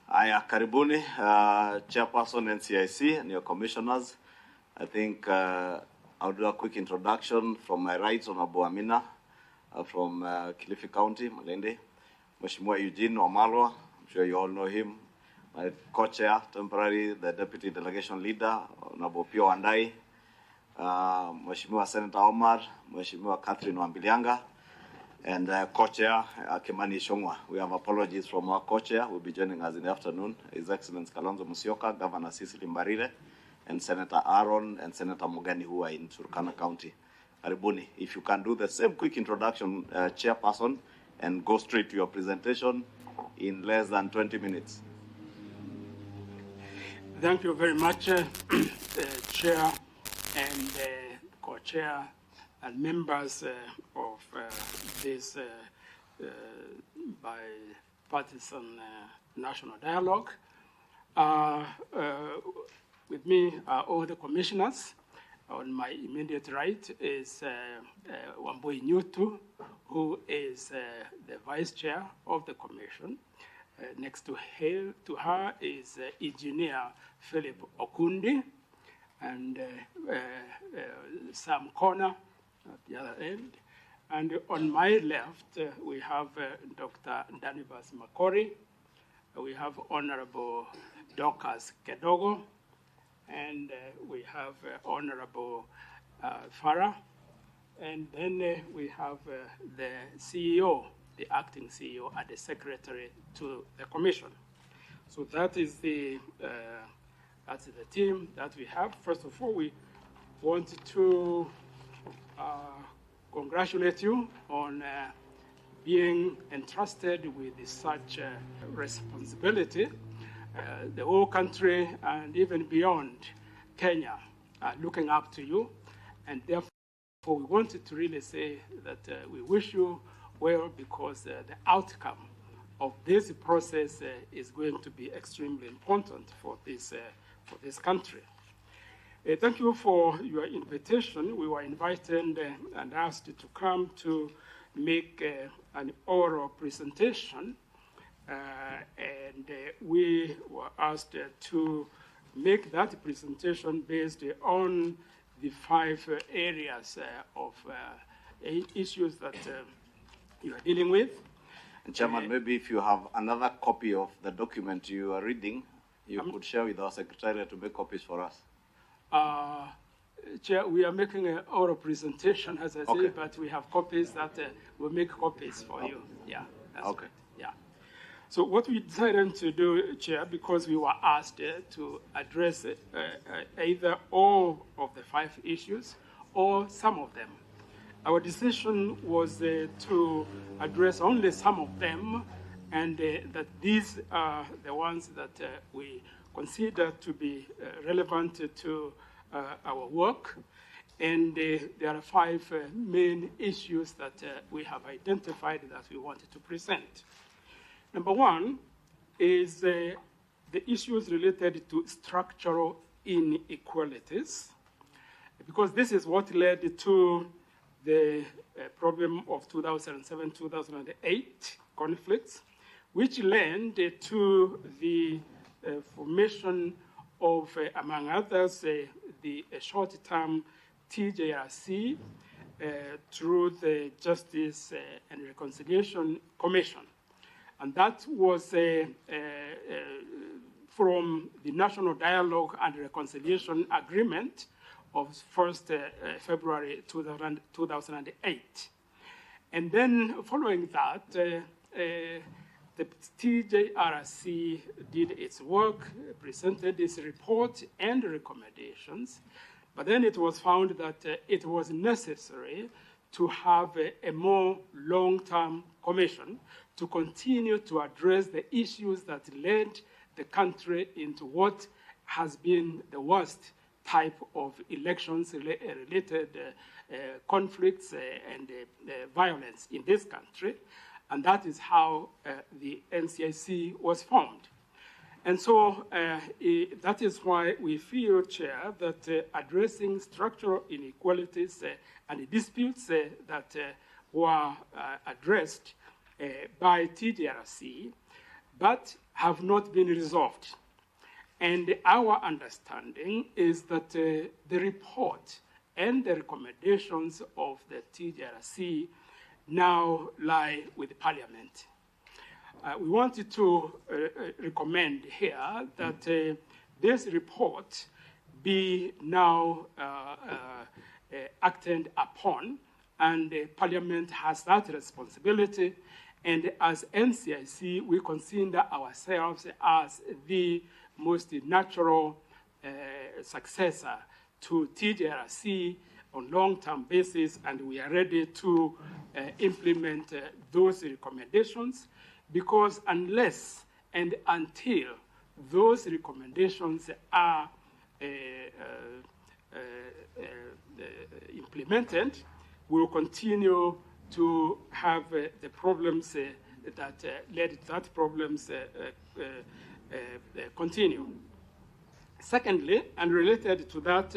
Aya, karibuni, Chairperson NCIC and your commissioners. I think I'll do a quick introduction from my right, Honorable Amina, from Kilifi County, Malindi. Mheshimiwa Eugene Wamalwa, I'm sure you all know him. My co-chair, temporary, the deputy delegation leader, Honorable Pio Wandai, Mheshimiwa Senator Omar, Mheshimiwa Catherine Wambilianga, and co-chair Kimani Shongwa. We have apologies from our co-chair who will be joining us in the afternoon, His Excellency Kalonzo Musyoka, Governor Cecily Mbarire, and Senator Aaron and Senator Mogani, who are in Turkana County. Aribuni, if you can do the same quick introduction, Chairperson, and go straight to your presentation in less than 20 minutes. Thank you very much, Chair and co-chair and members of this bipartisan national dialogue. With me are all the commissioners. On my immediate right is Wambui Nyutu, who is the vice chair of the commission. Next to her is Engineer Philip Okundi, and Sam Corner at the other end. And on my left, we have Dr. Danibas Makori. We have Honorable Dorcas Kedogo, and we have Honorable Farah. And then we have the CEO, the acting CEO, and the secretary to the commission. So that is the team that we have. First of all, we want to congratulate you on being entrusted with such responsibility. The whole country and even beyond Kenya are looking up to you, and therefore we wanted to really say that we wish you well, because the outcome of this process is going to be extremely important for this country. Thank you for your invitation. We were invited and asked to come to make an oral presentation, and we were asked to make that presentation based on the 5 areas of issues that you are dealing with. And Chairman, maybe if you have another copy of the document you are reading, you could share with our Secretariat to make copies for us. Chair, we are making an oral presentation, as I say, but we have copies that will make copies for you. Yeah. Okay. Right. Yeah. So what we decided to do, Chair, because we were asked to address either all of the 5 issues or some of them. Our decision was to address only some of them, and that these are the ones that we consider to be relevant to our work. And there are 5 main issues that we have identified that we wanted to present. Number 1 is the issues related to structural inequalities, because this is what led to the problem of 2007-2008 conflicts, which led to the formation of, among others, the short-term TJRC through the Justice and Reconciliation Commission. And that was from the National Dialogue and Reconciliation Agreement of 1st February 2008. And then following that, the TJRC did its work, presented its report and recommendations, but then it was found that it was necessary to have a more long-term commission to continue to address the issues that led the country into what has been the worst type of elections-related conflicts and violence in this country. And that is how the NCIC was formed. And so that is why we feel, Chair, that addressing structural inequalities and disputes that were addressed by TDRC, but have not been resolved. And our understanding is that the report and the recommendations of the TJRC now lie with Parliament. We wanted to recommend here that this report be now acted upon, and Parliament has that responsibility. And as NCIC, we consider ourselves as the most natural successor to TJRC on long-term basis, and we are ready to implement those recommendations, because unless and until those recommendations are implemented, we will continue to have the problems that led to that problems continue. Secondly, and related to that,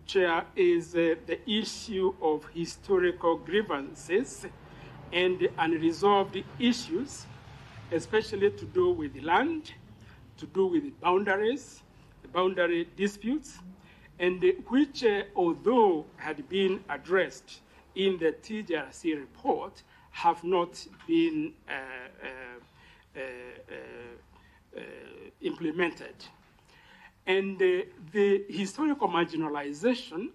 Chair, is the issue of historical grievances and unresolved issues, especially to do with land, to do with boundaries, boundary disputes, and which, although had been addressed in the TJRC report, have not been implemented. And the historical marginalization,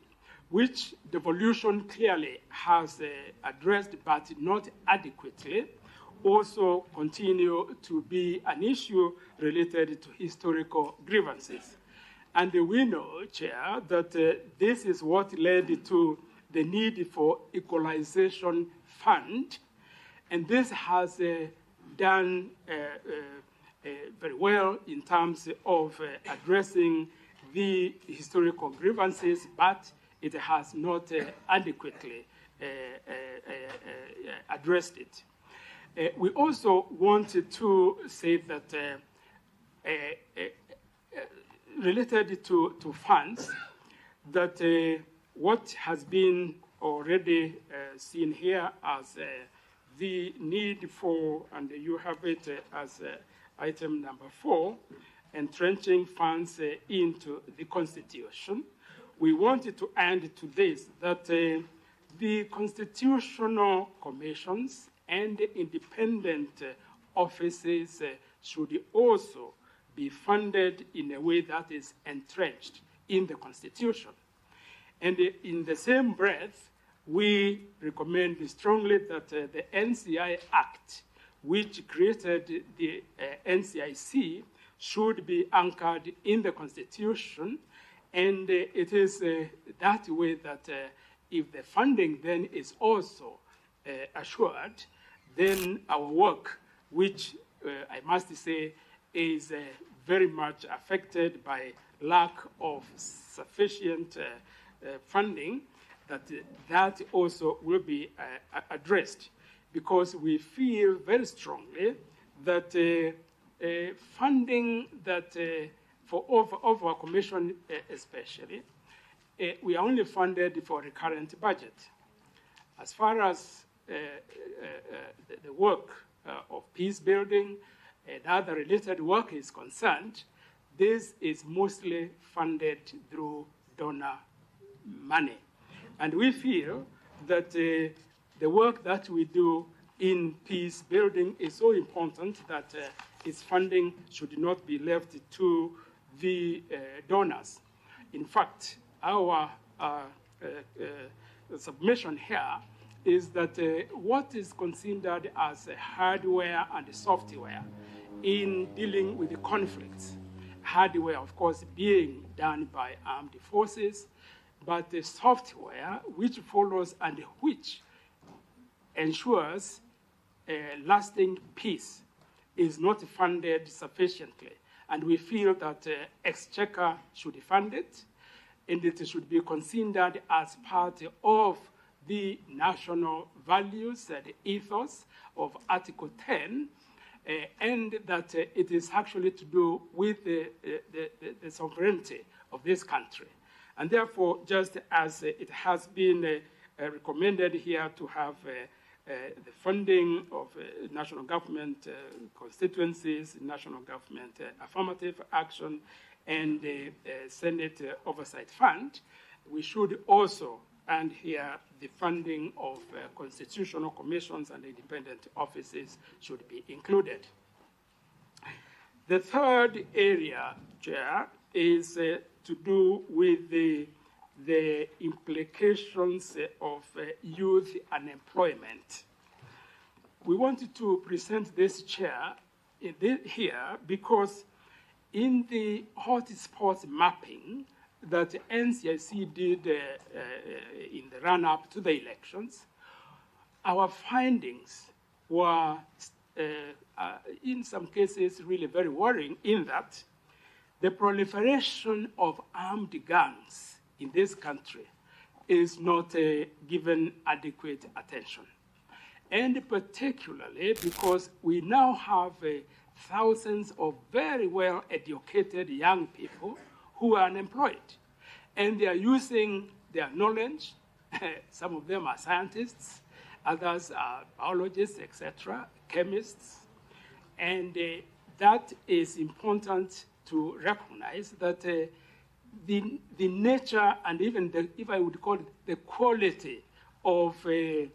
which devolution clearly has addressed but not adequately, also continue to be an issue related to historical grievances. And we know, Chair, that this is what led to the need for equalization fund, and this has done very well in terms of addressing the historical grievances, but it has not adequately addressed it. We also wanted to say that related to funds, that what has been already seen here as the need for, and you have it as item number 4, entrenching funds into the Constitution. We wanted to add to this that the constitutional commissions and independent offices should also be funded in a way that is entrenched in the Constitution. And in the same breath, we recommend strongly that the NCI Act, which created the NCIC, should be anchored in the Constitution. And it is that way that if the funding then is also assured, then our work, which I must say is very much affected by lack of sufficient funding, that also will be addressed, because we feel very strongly that funding that for of our commission especially, we are only funded for the current budget. As far as the work of peace building and other related work is concerned, this is mostly funded through donor money. And we feel that the work that we do in peace building is so important that its funding should not be left to the donors. In fact, our submission here is that what is considered as hardware and software in dealing with the conflicts, hardware, of course, being done by armed forces, but the software which follows and which ensures lasting peace is not funded sufficiently. And we feel that Exchequer should fund it, and it should be considered as part of the national values and ethos of Article 10, and that it is actually to do with the sovereignty of this country. And therefore, just as it has been recommended here to have the funding of national government constituencies, national government affirmative action, and the Senate Oversight Fund, we should also add here the funding of constitutional commissions and independent offices should be included. The third area, Chair, is to do with the implications of youth unemployment. We wanted to present this, Chair, here because in the hotspots mapping that NCIC did in the run-up to the elections, our findings were, in some cases, really very worrying in that the proliferation of armed gangs in this country is not given adequate attention. And particularly because we now have thousands of very well-educated young people who are unemployed. And they are using their knowledge. Some of them are scientists, others are biologists, etc., chemists. And that is important to recognize that the nature and even, if I would call it, the quality of the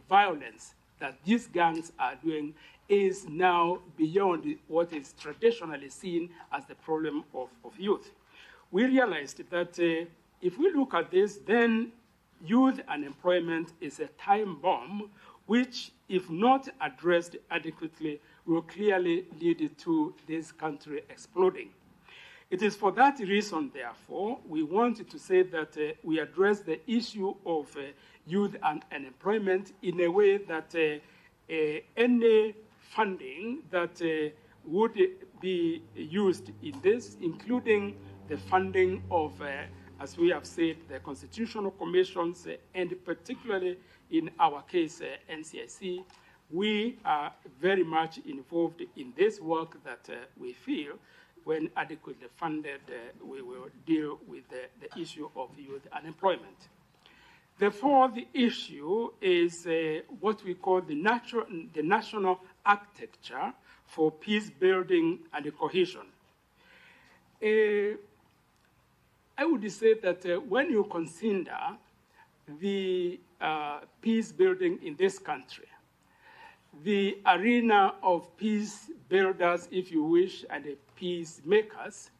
violence that these gangs are doing is now beyond what is traditionally seen as the problem of youth. We realized that if we look at this, then youth unemployment is a time bomb which, if not addressed adequately, will clearly lead to this country exploding. It is for that reason, therefore, we wanted to say that we address the issue of youth and unemployment in a way that any funding that would be used in this, including the funding of, as we have said, the constitutional commissions, and particularly in our case, NCIC, we are very much involved in this work that we feel, when adequately funded, we will deal with the issue of youth unemployment. The fourth issue is what we call the national architecture for peace building and cohesion. I would say that when you consider the peace building in this country, the arena of peace builders, if you wish, and peacemakers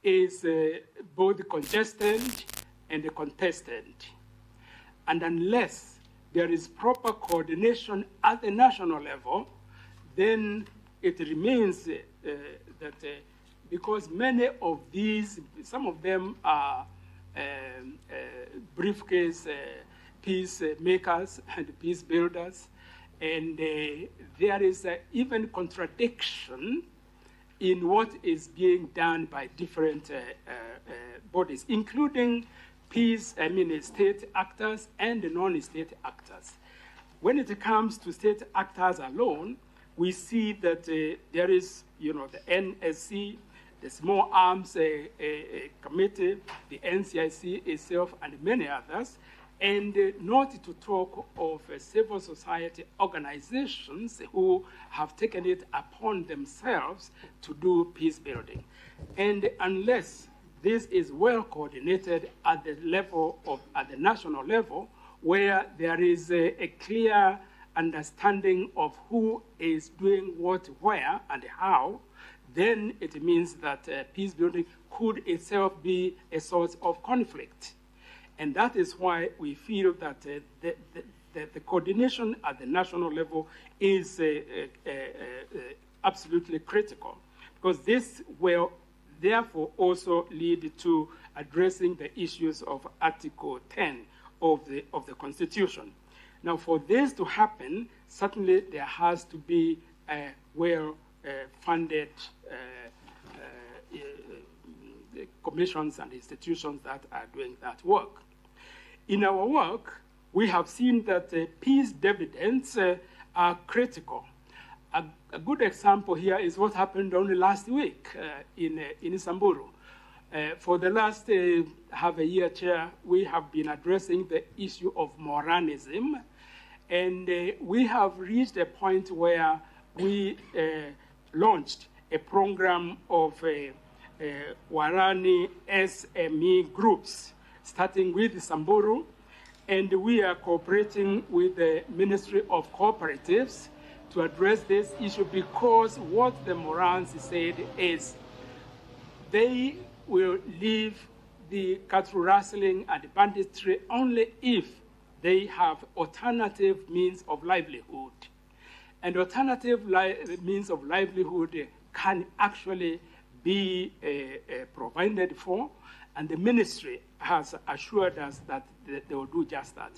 is both congested and contested. And unless there is proper coordination at the national level, then it remains that because many of these, some of them are briefcase peacemakers and peace builders, and there is even contradiction in what is being done by different bodies, including state actors and non-state actors. When it comes to state actors alone, we see that there is, the NSC, the Small Arms Committee, the NCIC itself, and many others, and not to talk of civil society organizations who have taken it upon themselves to do peace building. And unless this is well coordinated at the national level, where there is a clear understanding of who is doing what, where, and how, then it means that peace building could itself be a source of conflict. And that is why we feel that the coordination at the national level is absolutely critical, because this will therefore also lead to addressing the issues of Article 10 of the Constitution. Now, for this to happen, certainly there has to be well-funded commissions and institutions that are doing that work. In our work, we have seen that peace dividends are critical. A good example here is what happened only last week in Samburu. For the last half a year, Chair, we have been addressing the issue of Moranism, and we have reached a point where we launched a program of Warani SME groups, starting with Samburu, and we are cooperating with the Ministry of Cooperatives to address this issue, because what the Morans said is they will leave the cattle rustling and banditry only if they have alternative means of livelihood. And alternative means of livelihood can actually be provided for, and the ministry has assured us that they will do just that.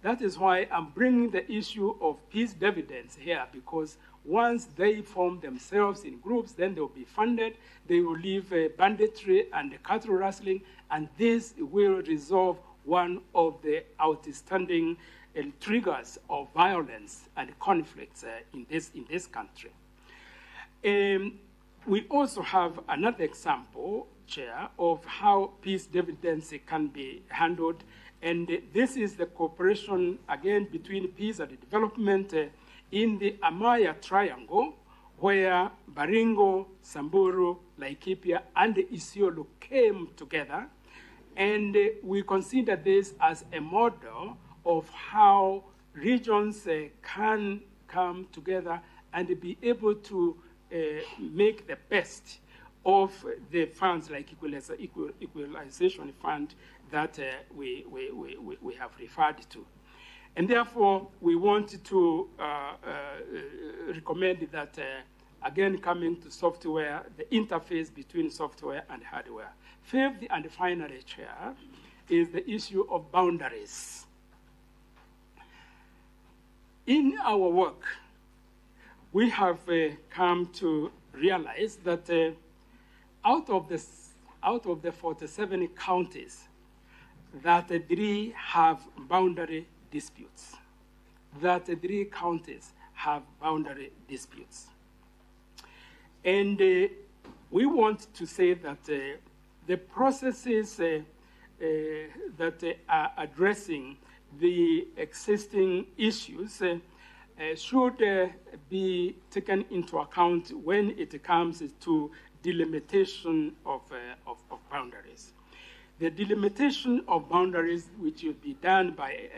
That is why I'm bringing the issue of peace dividends here, because once they form themselves in groups, then they will be funded, they will leave banditry and cattle rustling, and this will resolve one of the outstanding triggers of violence and conflicts in this country. We also have another example, Chair, of how peace dividends can be handled, and this is the cooperation, again, between peace and development in the Amaya Triangle, where Baringo, Samburu, Laikipia, and Isiolo came together, and we consider this as a model of how regions can come together and be able to make the best of the funds like equalization fund that we have referred to. And therefore, we want to recommend that, again, coming to software, the interface between software and hardware. Fifth and finally, Chair, is the issue of boundaries. In our work, we have come to realize that out of the 47 counties, that 3 have boundary disputes. That 3 counties have boundary disputes. And we want to say that the processes that are addressing the existing issues should be taken into account when it comes to delimitation of boundaries. The delimitation of boundaries, which will be done by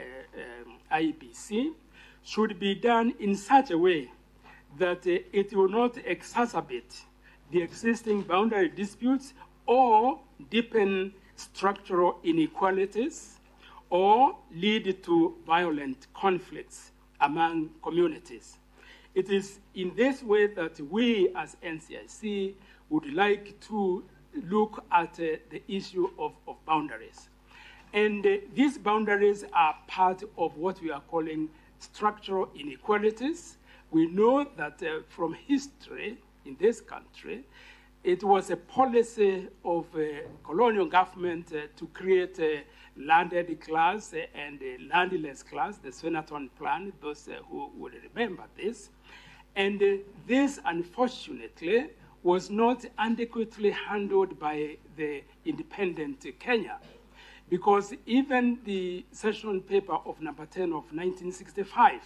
IBC, should be done in such a way that it will not exacerbate the existing boundary disputes or deepen structural inequalities or lead to violent conflicts among communities. It is in this way that we as NCIC would like to look at the issue of boundaries. And these boundaries are part of what we are calling structural inequalities. We know that from history in this country, it was a policy of colonial government to create a landed class and a landless class, the Swinnerton Plan, those who would remember this. And this, unfortunately, was not adequately handled by the independent Kenya, because even the session paper of number 10 of 1965,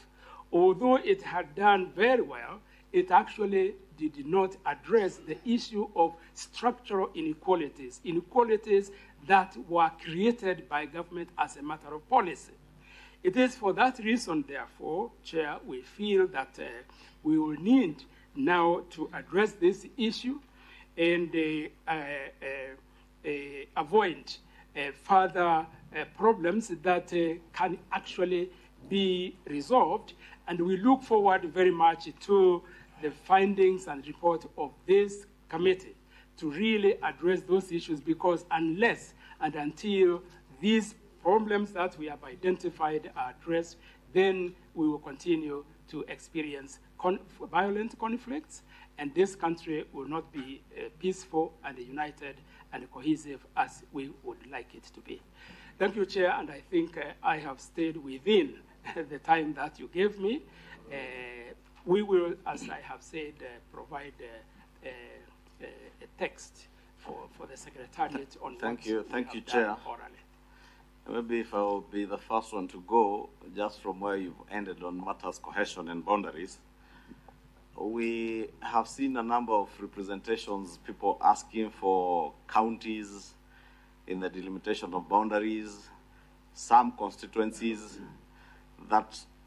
although it had done very well, it actually did not address the issue of structural inequalities, inequalities that were created by government as a matter of policy. It is for that reason, therefore, Chair, we feel that we will need now to address this issue and avoid further problems that can actually be resolved. And we look forward very much to the findings and report of this committee to really address those issues, because unless and until these problems that we have identified are addressed, then we will continue to experience violent conflicts, and this country will not be peaceful and united and cohesive as we would like it to be. Thank you, Chair, and I think I have stayed within the time that you gave me. We will, as I have said, provide a text for the Secretariat on Thank what you. we Thank have you, done Chair. orally. Maybe if I'll be the first one to go, just from where you've ended on matters cohesion and boundaries. We have seen a number of representations, people asking for counties in the delimitation of boundaries, some constituencies that